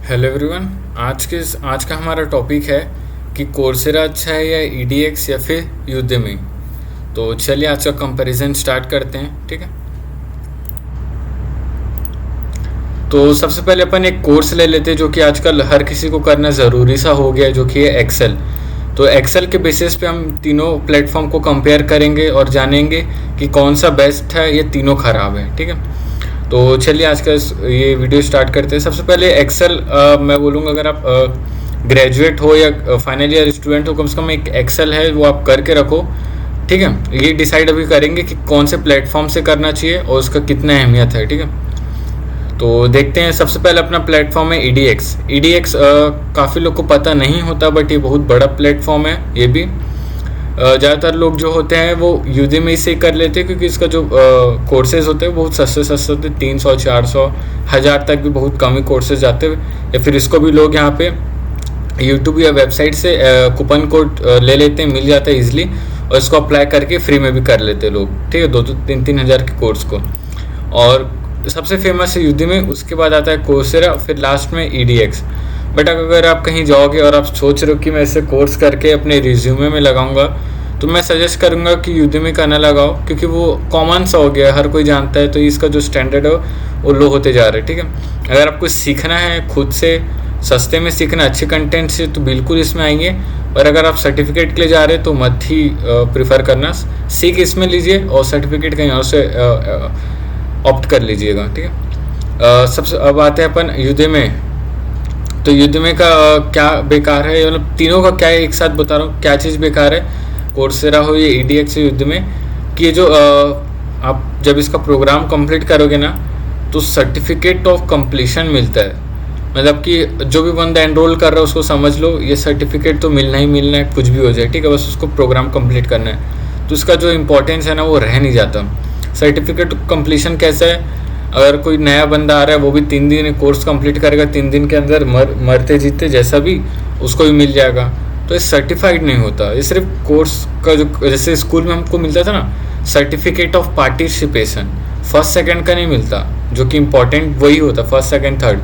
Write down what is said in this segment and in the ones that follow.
Hello everyone. आज का हमारा टॉपिक है कि कोर्सेरा अच्छा है या ईडीएक्स या फिर यूदेमी। तो चलिए आज का कंपैरिजन स्टार्ट करते हैं, ठीक है। तो सबसे पहले अपन एक कोर्स ले लेते हैं जो कि आजकल हर किसी को करना ज़रूरी सा हो गया है, जो कि है एक्सेल। तो एक्सेल के बेसिस पे हम तीनों प्लेटफॉर्म को कंपेयर करेंगे और जानेंगे कि कौन सा बेस्ट है, ये तीनों ख़राब है, ठीक है। तो चलिए आज का ये वीडियो स्टार्ट करते हैं। सबसे पहले एक्सेल मैं बोलूँगा, अगर आप ग्रेजुएट हो या फाइनल ईयर स्टूडेंट हो, कम से कम एक एक्सेल है वो आप करके रखो, ठीक है। ये डिसाइड अभी करेंगे कि कौन से प्लेटफॉर्म से करना चाहिए और उसका कितना अहमियत है, ठीक है। तो देखते हैं। सबसे पहले अपना प्लेटफॉर्म है ईडीएक्स। ईडीएक्स काफ़ी लोग को पता नहीं होता, बट ये बहुत बड़ा प्लेटफॉर्म है। ये भी ज़्यादातर लोग जो होते हैं वो यूदेमी से कर लेते हैं, क्योंकि इसका जो कोर्सेज होते हैं बहुत सस्ते सस्ते होते हैं। 300 400 1000 तक भी बहुत कम ही कोर्सेज जाते हैं। या फिर इसको भी लोग यहाँ पे यूट्यूब या वेबसाइट से कूपन कोड ले लेते हैं, मिल जाता है ईजिली, और इसको अप्लाई करके फ्री में भी कर लेते हैं लोग, ठीक है। 2-3 हज़ार के कोर्स को। और सबसे फेमस है यूदेमी, उसके बाद आता है कोर्सेरा, फिर लास्ट में ईडीएक्स। बट अगर आप कहीं जाओगे और आप सोच रहे हो कि मैं ऐसे कोर्स करके अपने रिज्यूमे में लगाऊंगा, तो मैं सजेस्ट करूंगा कि यूदेमी का ना लगाओ, क्योंकि वो कॉमन सा हो गया, हर कोई जानता है। तो इसका जो स्टैंडर्ड है वो लो होते जा रहा है, ठीक है। अगर आपको सीखना है खुद से, सस्ते में सीखना, अच्छे कंटेंट से, तो बिल्कुल इसमें आएंगे। और अगर आप सर्टिफिकेट के लिए जा रहे हैं तो मत ही प्रीफर करना। सीख इसमें लीजिए और सर्टिफिकेट कहीं और से ऑप्ट कर लीजिएगा, ठीक है। सबसे अब आते हैं अपन यूदेमी। तो यूदेमी का क्या बेकार है, मतलब तीनों का क्या है एक साथ बता रहा हूँ क्या चीज़ बेकार है, कोर्सेरा हो या ईडीएक्स या यूदेमी। कि ये जो आप जब इसका प्रोग्राम कंप्लीट करोगे ना, तो सर्टिफिकेट ऑफ कंप्लीशन मिलता है। मतलब कि जो भी बंदा एनरोल कर रहा है उसको समझ लो ये सर्टिफिकेट तो मिलना ही मिलना है, कुछ भी हो जाए, ठीक है। बस उसको प्रोग्राम कंप्लीट करना है, तो उसका जो इम्पोर्टेंस है ना वो रह नहीं जाता। सर्टिफिकेट कंप्लीशन कैसा है, अगर कोई नया बंदा आ रहा है वो भी 3 दिन कोर्स कंप्लीट करेगा, 3 दिन के अंदर मरते जीते जैसा भी उसको भी मिल जाएगा। तो ये सर्टिफाइड नहीं होता, ये सिर्फ कोर्स का जो जैसे स्कूल में हमको मिलता था ना certificate of participation, first second का नहीं मिलता, जो कि इम्पोर्टेंट वही होता फर्स्ट सेकंड थर्ड।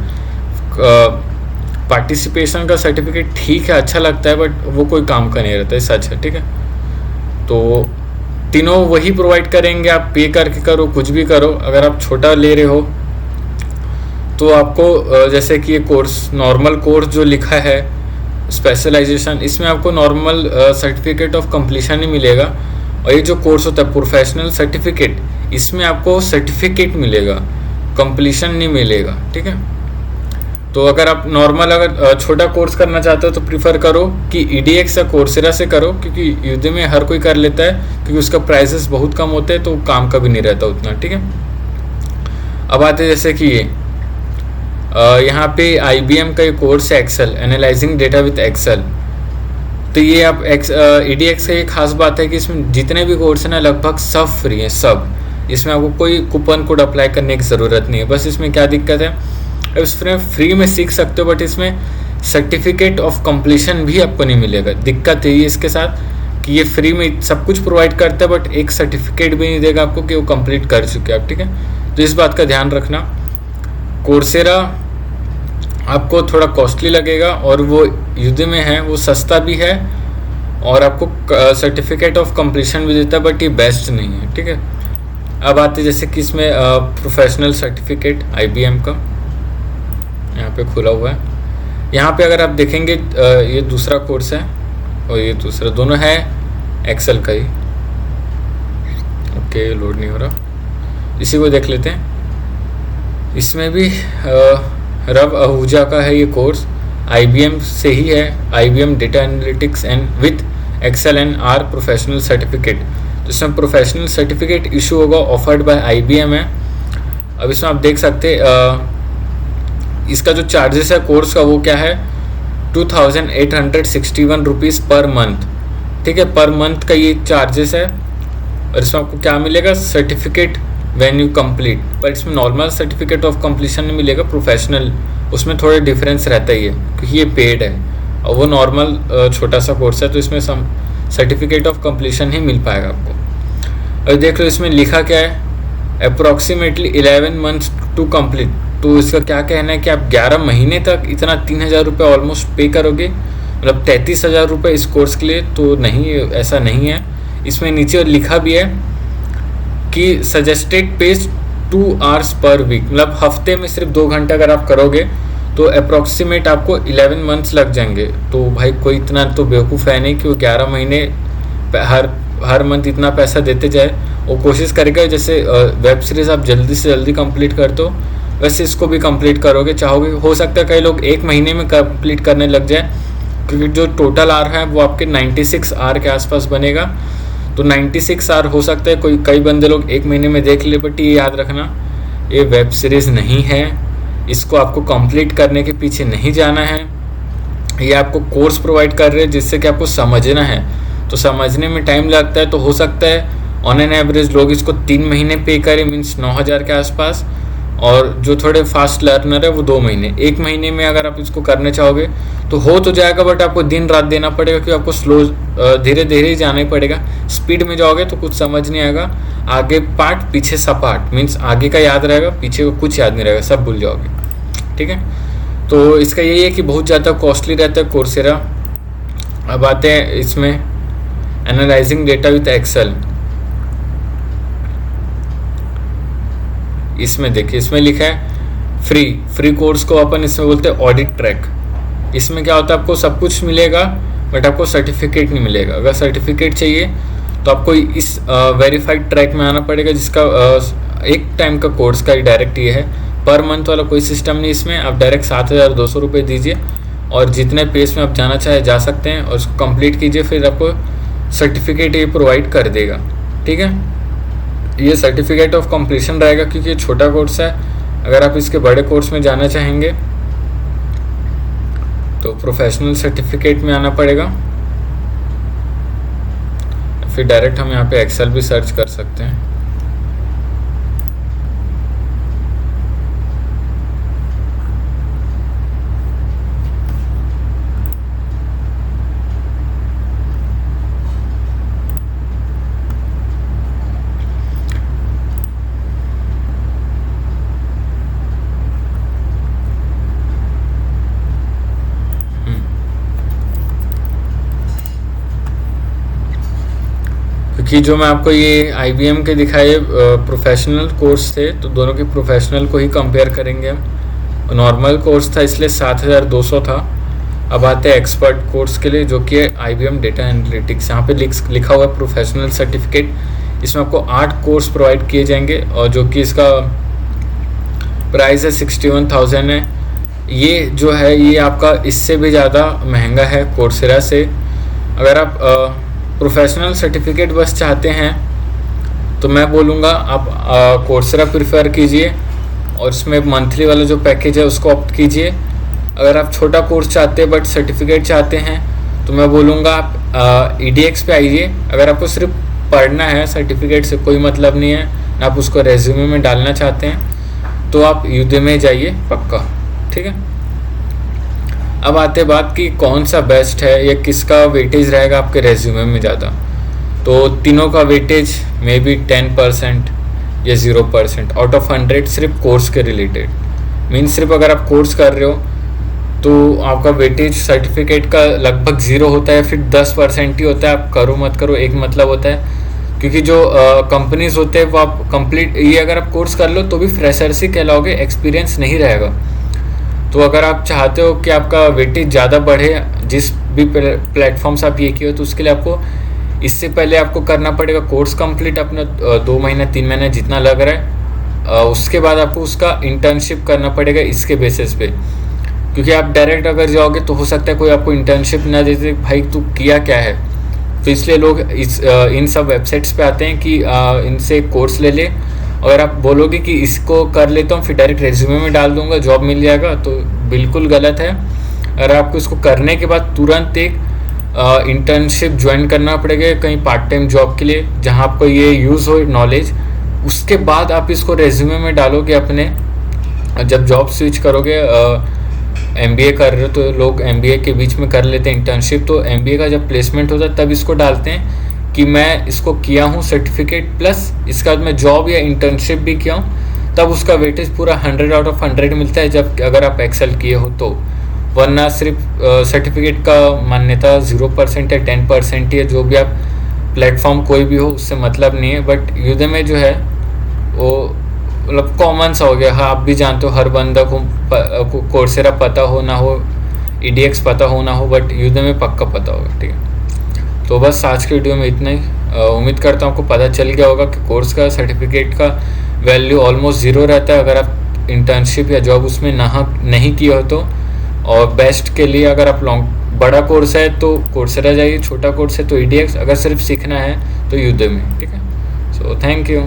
पार्टिसिपेशन का सर्टिफिकेट ठीक है, अच्छा लगता है, बट वो कोई काम का नहीं रहता है, सच है, ठीक है। तो तीनों वही प्रोवाइड करेंगे, आप पे करके करो, कुछ भी करो। अगर आप छोटा ले रहे हो तो आपको जैसे कि ये कोर्स नॉर्मल कोर्स जो लिखा है स्पेशलाइजेशन, इसमें आपको नॉर्मल सर्टिफिकेट ऑफ कंप्लीशन ही मिलेगा। और ये जो कोर्स होता है प्रोफेशनल सर्टिफिकेट, इसमें आपको सर्टिफिकेट मिलेगा, कंप्लीशन नहीं मिलेगा, ठीक है। तो अगर आप नॉर्मल अगर छोटा कोर्स करना चाहते हो तो प्रीफर करो कि ईडीएक्स या कोर्सेरा से करो, क्योंकि यूदेमी में हर कोई कर लेता है, क्योंकि उसका प्राइसेस बहुत कम होते हैं, तो काम का भी नहीं रहता उतना, ठीक है। अब आते जैसे कि ये यहाँ पे IBM का ये कोर्स है Excel, analyzing data with Excel. तो ये आप ईडीएक्स का ये खास बात है कि इसमें जितने भी कोर्स हैं ना लगभग सब फ्री हैं, सब। इसमें आपको कोई कूपन कोड अप्लाई करने की ज़रूरत नहीं है। बस इसमें क्या दिक्कत है, इसमें फ्री में सीख सकते हो, बट इसमें सर्टिफिकेट ऑफ कंप्लीशन भी आपको नहीं मिलेगा। दिक्कत यही है इसके साथ कि ये फ्री में सब कुछ प्रोवाइड करता है, बट एक सर्टिफिकेट भी नहीं देगा आपको कि वो कंप्लीट कर चुके आप, ठीक है। तो इस बात का ध्यान रखना। कोर्सेरा आपको थोड़ा कॉस्टली लगेगा, और वो यूदेमी में है वो सस्ता भी है, और आपको सर्टिफिकेट ऑफ कंप्लीशन भी देता है, बट ये बेस्ट नहीं है, ठीक है। अब आते जैसे कि इसमें प्रोफेशनल सर्टिफिकेट IBM का यहाँ पे खुला हुआ है। यहाँ पे अगर आप देखेंगे ये दूसरा कोर्स है और ये दूसरा, दोनों है एक्सेल का ही। ओके, लोड नहीं हो रहा, इसी को देख लेते हैं। इसमें भी रव आहूजा का है ये कोर्स, IBM से ही है, IBM data analytics and with Excel and R professional certificate. तो इसमें प्रोफेशनल सर्टिफिकेट इशू होगा, ऑफर्ड बाय IBM है। अब इसमें आप देख सकते इसका जो चार्जेस है कोर्स का वो क्या है, 2861 रुपीज़ पर मंथ, ठीक है। पर मंथ का ये चार्जेस है। और इसमें आपको क्या मिलेगा, सर्टिफिकेट व्हेन यू कंप्लीट। पर इसमें नॉर्मल सर्टिफिकेट ऑफ कंप्लीशन नहीं मिलेगा, प्रोफेशनल, उसमें थोड़ा डिफरेंस रहता ही है, क्योंकि ये पेड है और वो नॉर्मल छोटा सा कोर्स है, तो इसमें सर्टिफिकेट ऑफ कंप्लीशन ही मिल पाएगा आपको। और देख लो इसमें लिखा क्या है, अप्रोक्सीमेटली 11 मंथ्स टू कंप्लीट। तो इसका क्या कहना है कि आप 11 महीने तक इतना 3,000 रुपये ऑलमोस्ट पे करोगे, मतलब 33,000 रुपये इस कोर्स के लिए? तो नहीं, ऐसा नहीं है। इसमें नीचे लिखा भी है कि suggested pace 2 hours per week, मतलब हफ्ते में सिर्फ 2 घंटे अगर आप करोगे तो अप्रॉक्सीमेट आपको 11 मंथ्स लग जाएंगे। तो भाई कोई इतना तो बेवकूफ़ है नहीं कि वो 11 महीने हर मंथ इतना पैसा देते जाए। वो कोशिश करेगा जैसे वेब सीरीज़ आप जल्दी से जल्दी कंप्लीट कर दो, वैसे इसको भी कंप्लीट करोगे चाहोगे। हो सकता है कई लोग 1 महीने में कंप्लीट करने लग जाए, क्योंकि जो टोटल आर है वो आपके 96 आर के आसपास बनेगा। तो 96 आर हो सकता है कई बंदे लोग 1 महीने में देख ले, बट ये याद रखना ये वेब सीरीज़ नहीं है, इसको आपको कंप्लीट करने के पीछे नहीं जाना है। ये आपको कोर्स प्रोवाइड कर रहे हैं जिससे कि आपको समझना है, तो समझने में टाइम लगता है। तो हो सकता है ऑन एन एवरेज लोग इसको 3 महीने पे करें, मीन्स 9,000 के आसपास, और जो थोड़े फास्ट लर्नर है वो 2 महीने। 1 महीने में अगर आप इसको करने चाहोगे तो हो तो जाएगा, बट आपको दिन रात देना पड़ेगा, क्योंकि आपको स्लो धीरे धीरे ही जाना ही पड़ेगा। स्पीड में जाओगे तो कुछ समझ नहीं आएगा, आगे पार्ट पीछे सपाट, मीन्स आगे का याद रहेगा, पीछे का कुछ याद नहीं रहेगा, सब भूल जाओगे। ठीक है, तो इसका यही है कि बहुत ज़्यादा कॉस्टली रहता है कोर्सेरा। अब आते हैं इसमें एनालाइजिंग डेटा विथ एक्सेल। इसमें देखिए, इसमें लिखा है फ्री कोर्स को अपन इसमें बोलते हैं ऑडिट ट्रैक। इसमें क्या होता है, आपको सब कुछ मिलेगा बट आपको सर्टिफिकेट नहीं मिलेगा। अगर सर्टिफिकेट चाहिए तो आपको इस वेरीफाइड ट्रैक में आना पड़ेगा, जिसका एक टाइम का कोर्स का ही डायरेक्ट ये है। पर मंथ वाला कोई सिस्टम नहीं इसमें, आप डायरेक्ट 7,200 रुपये दीजिए और जितने पेज में आप जाना चाहे जा सकते हैं, और उसको कंप्लीट कीजिए, फिर आपको सर्टिफिकेट ये प्रोवाइड कर देगा। ठीक है, ये सर्टिफिकेट ऑफ कंप्लीशन रहेगा, क्योंकि ये छोटा कोर्स है। अगर आप इसके बड़े कोर्स में जाना चाहेंगे तो प्रोफेशनल सर्टिफिकेट में आना पड़ेगा, फिर डायरेक्ट हम यहाँ पे एक्सेल भी सर्च कर सकते हैं। कि जो मैं आपको ये IBM के दिखाए प्रोफेशनल कोर्स थे, तो दोनों के प्रोफेशनल को ही कंपेयर करेंगे हम। नॉर्मल कोर्स था इसलिए 7,200 था। अब आते हैं एक्सपर्ट कोर्स के लिए, जो कि है IBM डेटा एनालिटिक्स। यहाँ पे लिखा हुआ है प्रोफेशनल सर्टिफिकेट। इसमें आपको 8 कोर्स प्रोवाइड किए जाएंगे, और जो कि इसका प्राइस है 61,000 है। ये जो है ये आपका इससे भी ज़्यादा महंगा है कोर्सेरा से। अगर आप प्रोफेशनल सर्टिफिकेट बस चाहते हैं तो मैं बोलूँगा आप कोर्सेरा प्रेफर कीजिए, और इसमें मंथली वाला जो पैकेज है उसको ऑप्ट कीजिए। अगर आप छोटा कोर्स चाहते हैं बट सर्टिफिकेट चाहते हैं तो मैं बोलूँगा आप EDX पे आइए। अगर आपको सिर्फ पढ़ना है, सर्टिफिकेट से कोई मतलब नहीं है, आप उसको रेज्यूमे में डालना चाहते हैं, तो आप Udemy जाइए पक्का। ठीक है, अब आते बात कि कौन सा बेस्ट है या किसका वेटेज रहेगा आपके रेज्यूमे में ज़्यादा। तो तीनों का वेटेज मे बी 10% या 0% आउट ऑफ 100 सिर्फ कोर्स के रिलेटेड। मीन्स सिर्फ अगर आप कोर्स कर रहे हो तो आपका वेटेज सर्टिफिकेट का लगभग 0 होता है, फिर 10% ही होता है। आप करो मत करो एक मतलब होता है, क्योंकि जो कंपनीज होते हैं वो आप कंप्लीट ये अगर आप कोर्स कर लो तो भी फ्रेशर्स ही कहलाओगे, एक्सपीरियंस नहीं रहेगा। तो अगर आप चाहते हो कि आपका वेटेज ज़्यादा बढ़े जिस भी प्लेटफॉर्म से आप ये किए हो, तो उसके लिए आपको इससे पहले आपको करना पड़ेगा कोर्स कंप्लीट अपना 2 महीना 3 महीने जितना लग रहा है। उसके बाद आपको उसका इंटर्नशिप करना पड़ेगा इसके बेसिस पे, क्योंकि आप डायरेक्ट अगर जाओगे तो हो सकता है कोई आपको इंटर्नशिप ना दे दे, भाई तू किया क्या है। तो इसलिए लोग इन सब वेबसाइट्स पे आते हैं कि इनसे कोर्स ले ले। अगर आप बोलोगे कि इसको कर लेता हूँ फिर डायरेक्ट रेज्यूमे में डाल दूंगा जॉब मिल जाएगा, तो बिल्कुल गलत है। अगर आपको इसको करने के बाद तुरंत एक इंटर्नशिप ज्वाइन करना पड़ेगा कहीं पार्ट टाइम जॉब के लिए, जहाँ आपको ये यूज़ हो नॉलेज, उसके बाद आप इसको रेज्यूमे में डालोगे अपने। जब जॉब स्विच करोगे, MBA कर रहे हो तो लोग MBA के बीच में कर लेते हैं इंटर्नशिप, तो MBA का जब प्लेसमेंट होता है तब इसको डालते हैं कि मैं इसको किया हूँ सर्टिफिकेट प्लस इसके बाद मैं जॉब या इंटर्नशिप भी किया हूँ, तब उसका वेटेज पूरा 100 आउट ऑफ 100 मिलता है, जब अगर आप एक्सेल किए हो तो। वरना सिर्फ सर्टिफिकेट का मान्यता 0% या 10% ही है। जो भी आप प्लेटफॉर्म कोई भी हो उससे मतलब नहीं है। बट यूदेमी जो है वो मतलब कॉमन सा हो गया। हाँ, आप भी जानते हो, हर बंदा को कोर्सेरा पता हो ना हो, EDX पता हो ना हो, बट यूदेमी पक्का पता होगा। ठीक है, तो बस आज के वीडियो में इतना ही। उम्मीद करता हूँ आपको पता चल गया होगा कि कोर्स का सर्टिफिकेट का वैल्यू ऑलमोस्ट ज़ीरो रहता है अगर आप इंटर्नशिप या जॉब उसमें नहीं किए हो तो। और बेस्ट के लिए अगर आप बड़ा कोर्स है तो कोर्सेरा जाइए, छोटा कोर्स है तो EDX, अगर सिर्फ सीखना है तो यूदेमी। ठीक है, सो थैंक यू।